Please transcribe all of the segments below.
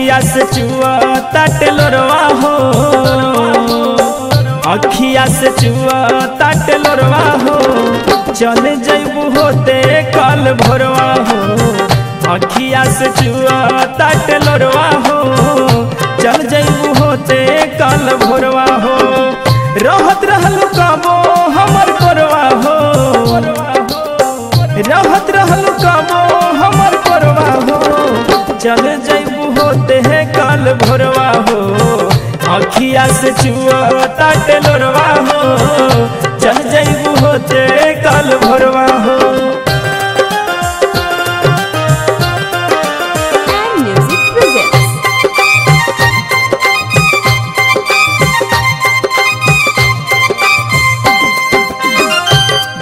अखिया से चुआ ताटलोरवा हो, अखिया से चुआ ताटलोरवा हो, चल जैबू होते कल भोरवा हो। अखिया से चुआ ताटलोरवा हो, चल जैबू होते कल भोरवा हो। रहत रहलू कबो हमर कोरवा हो, रहत रहलू कबो हमर कोरवा हो, चल जैबू होते है कल भोरवा हो। अखिया से चुआ ताटलोरवा हो, चल जैबू होते कल भोरवा हो।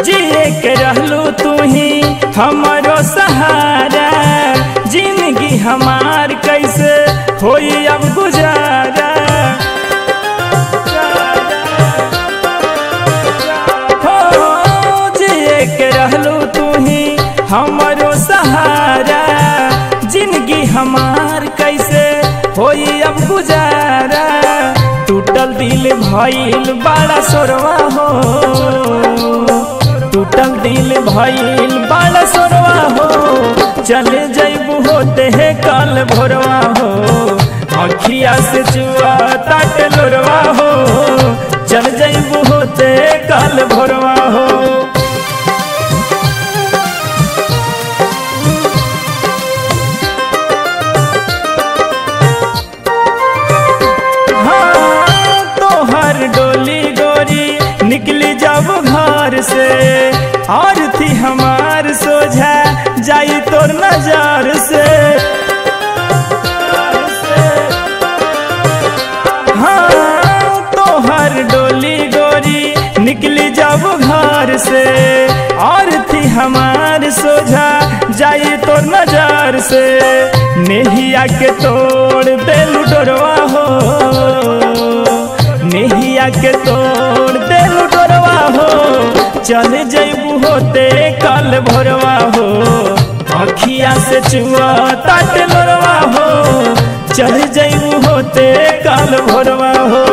जिए के रहलू तू ही हमारो सहारा, जिंदगी हमार कैसे होई अब गुजारा। हो जिए के रहलू तू ही हमारो सहारा, जिंदगी हमार कैसे होई अब गुजारा। टूटल दिल भइल बड़ा सोरवा हो, टूटल दिल भइल बड़ा सोरवा हो, चले जैबू होते है कल भोरवा हो। अखिया से चुआ ताटलोरवा हो, चल जैबू होते कल भोरवा हो। हाँ तोहर डोली गोरी निकली जब घर से, और थी हमार सोझा जाई तोर नजर से। हाँ तोहर डोली गोरी निकली जब घर से, और थी हमार सोझा जाई तोर नजर से। नेहिया के तोड़ देलू डोरवा हो, नेहिया के तोड़ देलू डोरवा हो, चल जैबू होते कल भोरवा हो। अखिया से चुआ ताटलोरवा हो, चल जैबू होते कल भोरवा हो।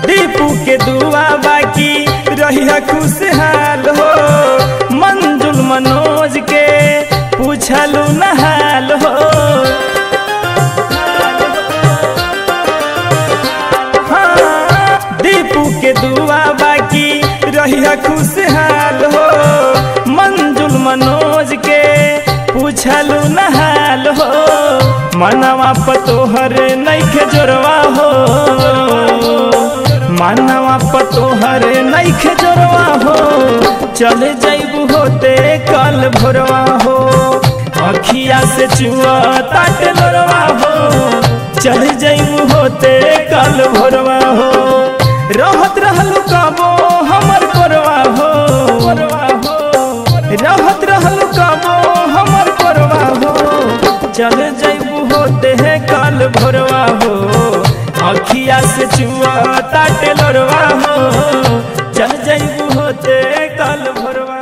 दीपू के दुआ बाकी रही खुशहाल हो, मंजुल मनोज के पूछलू नहाल हो। हाँ दीपू के दुआ बाकी रही खुशहाल हो, मंजुल मनोज के पूछलू नहाल हो। मनवा पतोहर नइखे जोरवा हो, मनवा पतोहर नइखे जोरवा हो, चल जैबू होते कल भोरवा हो। अखिया से चुआ ताटलोरवा हो, चल जैबू होते कल भोरवा हो। रहत रहलू कबो हमर कोरवा हो, रहत रहलू कबो हमर कोरवा हो, चल जैबू होते है कल भोरवा हो। अखिया से चुआ ताटलोरवा हो, चल जैबू होते कल भोरवा।